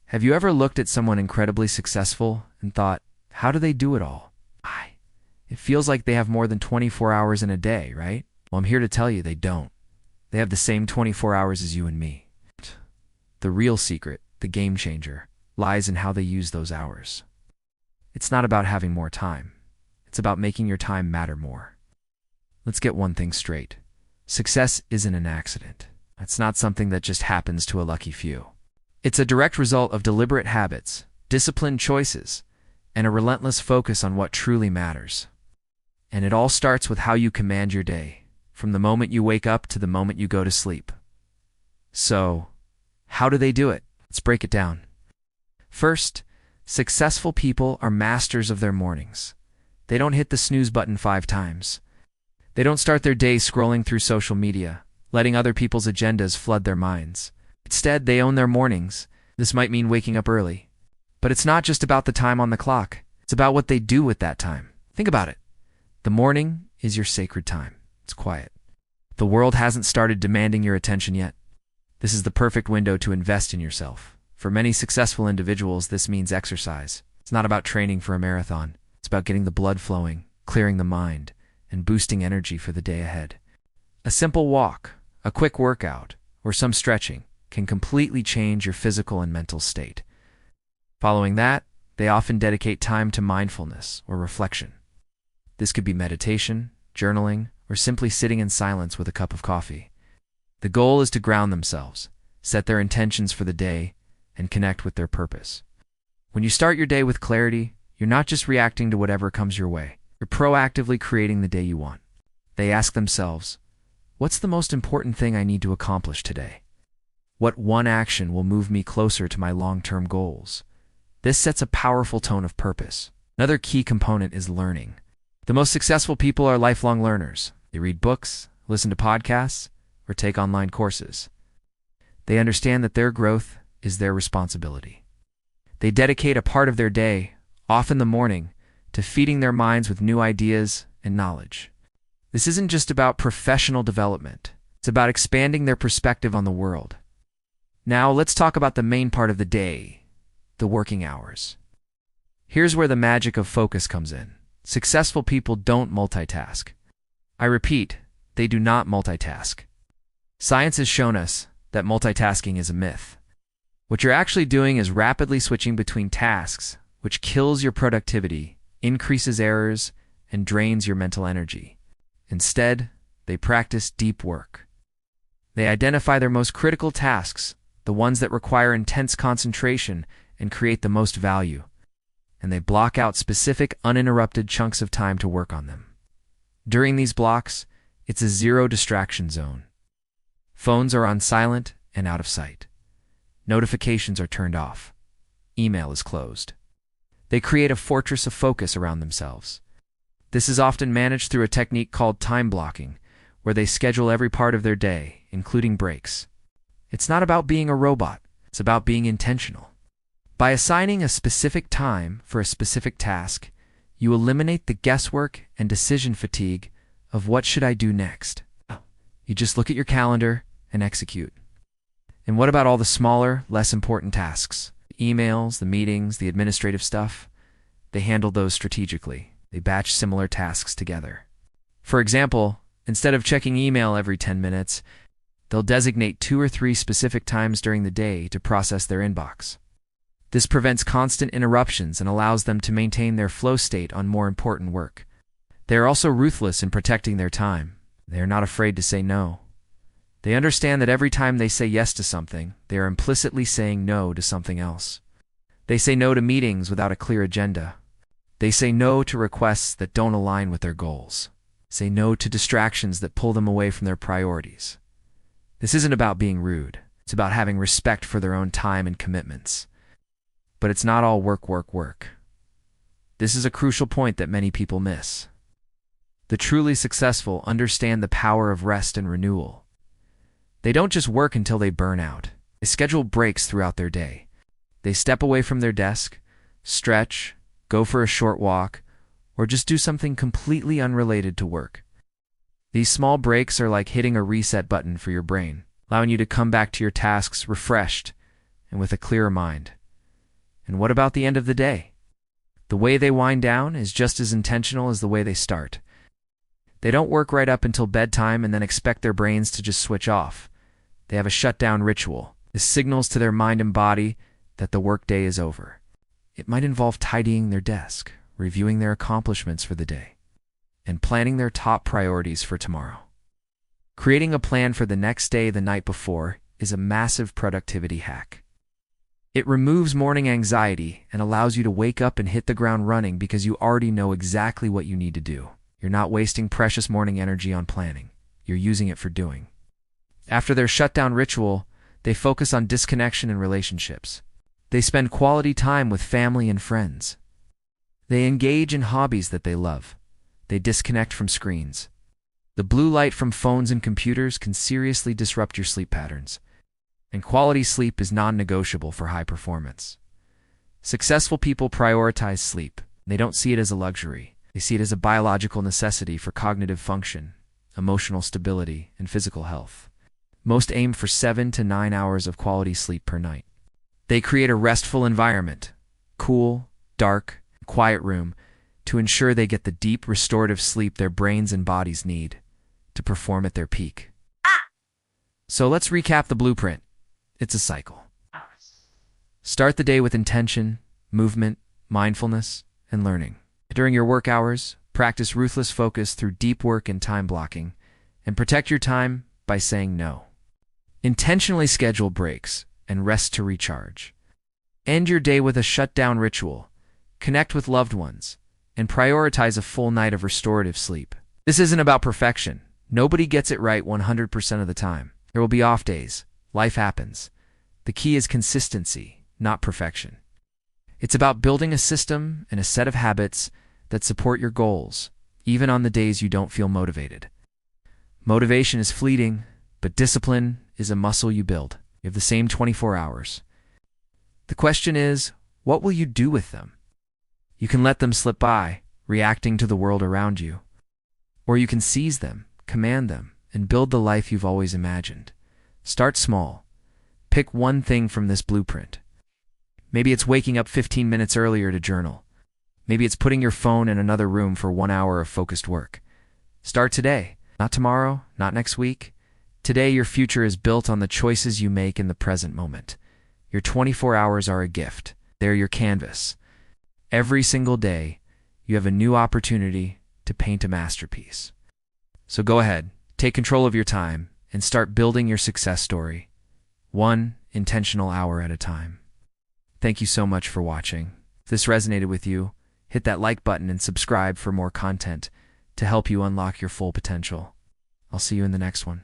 Have you ever looked at someone incredibly successful and thought, how do they do it all? It feels like they have more than 24 hours in a day, right? Well, I'm here to tell you they don't. They have the same 24 hours as you and me. The real secret, the game changer, lies in how they use those hours. It's not about having more time. It's about making your time matter more. Let's get one thing straight. Success isn't an accident. It's not something that just happens to a lucky few. It's a direct result of deliberate habits, disciplined choices, and a relentless focus on what truly matters. And it all starts with how you command your day, from the moment you wake up to the moment you go to sleep. So, how do they do it? Let's break it down. First, successful people are masters of their mornings. They don't hit the snooze button 5 times. They don't start their day scrolling through social media, letting other people's agendas flood their minds. Instead, they own their mornings. This might mean waking up early. But it's not just about the time on the clock. It's about what they do with that time. Think about it. The morning is your sacred time. It's quiet. The world hasn't started demanding your attention yet. This is the perfect window to invest in yourself. For many successful individuals, this means exercise. It's not about training for a marathon. It's about getting the blood flowing, clearing the mind, and boosting energy for the day ahead. A simple walk, a quick workout, or some stretching can completely change your physical and mental state. Following that, they often dedicate time to mindfulness or reflection. This could be meditation, journaling, or simply sitting in silence with a cup of coffee. The goal is to ground themselves, set their intentions for the day, and connect with their purpose. When you start your day with clarity, you're not just reacting to whatever comes your way. You're proactively creating the day you want. They ask themselves, what's the most important thing I need to accomplish today? What one action will move me closer to my long-term goals? This sets a powerful tone of purpose. Another key component is learning. The most successful people are lifelong learners. They read books, listen to podcasts, or take online courses. They understand that their growth is their responsibility. They dedicate a part of their day, often the morning, to feeding their minds with new ideas and knowledge. This isn't just about professional development. It's about expanding their perspective on the world. Now, let's talk about the main part of the day, the working hours. Here's where the magic of focus comes in. Successful people don't multitask. I repeat, they do not multitask. Science has shown us that multitasking is a myth. What you're actually doing is rapidly switching between tasks, which kills your productivity, increases errors, and drains your mental energy. Instead, they practice deep work. They identify their most critical tasks, the ones that require intense concentration and create the most value, and they block out specific, uninterrupted chunks of time to work on them. During these blocks, it's a zero distraction zone. Phones are on silent and out of sight. Notifications are turned off. Email is closed. They create a fortress of focus around themselves. This is often managed through a technique called time blocking, where they schedule every part of their day, including breaks. It's not about being a robot. It's about being intentional. By assigning a specific time for a specific task, you eliminate the guesswork and decision fatigue of what should I do next. You just look at your calendar and execute. And what about all the smaller, less important tasks? The emails, the meetings, the administrative stuff? They handle those strategically. They batch similar tasks together. For example, instead of checking email every 10 minutes, they'll designate 2 or 3 specific times during the day to process their inbox. This prevents constant interruptions and allows them to maintain their flow state on more important work. They are also ruthless in protecting their time. They are not afraid to say no. They understand that every time they say yes to something, they are implicitly saying no to something else. They say no to meetings without a clear agenda. They say no to requests that don't align with their goals. Say no to distractions that pull them away from their priorities. This isn't about being rude. It's about having respect for their own time and commitments. But it's not all work, work, work. This is a crucial point that many people miss. The truly successful understand the power of rest and renewal. They don't just work until they burn out. They schedule breaks throughout their day. They step away from their desk, stretch, go for a short walk, or just do something completely unrelated to work. These small breaks are like hitting a reset button for your brain, allowing you to come back to your tasks refreshed and with a clearer mind. And what about the end of the day? The way they wind down is just as intentional as the way they start. They don't work right up until bedtime and then expect their brains to just switch off. They have a shutdown ritual. This signals to their mind and body that the workday is over. It might involve tidying their desk, reviewing their accomplishments for the day, and planning their top priorities for tomorrow. Creating a plan for the next day the night before is a massive productivity hack. It removes morning anxiety and allows you to wake up and hit the ground running because you already know exactly what you need to do. You're not wasting precious morning energy on planning. You're using it for doing. After their shutdown ritual, they focus on disconnection and relationships. They spend quality time with family and friends. They engage in hobbies that they love. They disconnect from screens. The blue light from phones and computers can seriously disrupt your sleep patterns, and quality sleep is non-negotiable for high performance. Successful people prioritize sleep. They don't see it as a luxury. They see it as a biological necessity for cognitive function, emotional stability, and physical health. Most aim for 7 to 9 hours of quality sleep per night. They create a restful environment, cool, dark, quiet room, to ensure they get the deep, restorative sleep their brains and bodies need to perform at their peak. So let's recap the blueprint. It's a cycle. Start the day with intention, movement, mindfulness, and learning. During your work hours, practice ruthless focus through deep work and time blocking, and protect your time by saying no. Intentionally schedule breaks and rest to recharge. End your day with a shutdown ritual. Connect with loved ones, and prioritize a full night of restorative sleep. This isn't about perfection. Nobody gets it right 100% of the time. There will be off days. Life happens. The key is consistency, not perfection. It's about building a system and a set of habits that support your goals, even on the days you don't feel motivated. Motivation is fleeting, but discipline is a muscle you build. You have the same 24 hours. The question is, what will you do with them? You can let them slip by, reacting to the world around you. Or you can seize them, command them, and build the life you've always imagined. Start small. Pick one thing from this blueprint. Maybe it's waking up 15 minutes earlier to journal. Maybe it's putting your phone in another room for 1 hour of focused work. Start today, not tomorrow, not next week. Today, your future is built on the choices you make in the present moment. Your 24 hours are a gift. They're your canvas. Every single day, you have a new opportunity to paint a masterpiece. So go ahead, take control of your time, and start building your success story, one intentional hour at a time. Thank you so much for watching. If this resonated with you, hit that like button and subscribe for more content to help you unlock your full potential. I'll see you in the next one.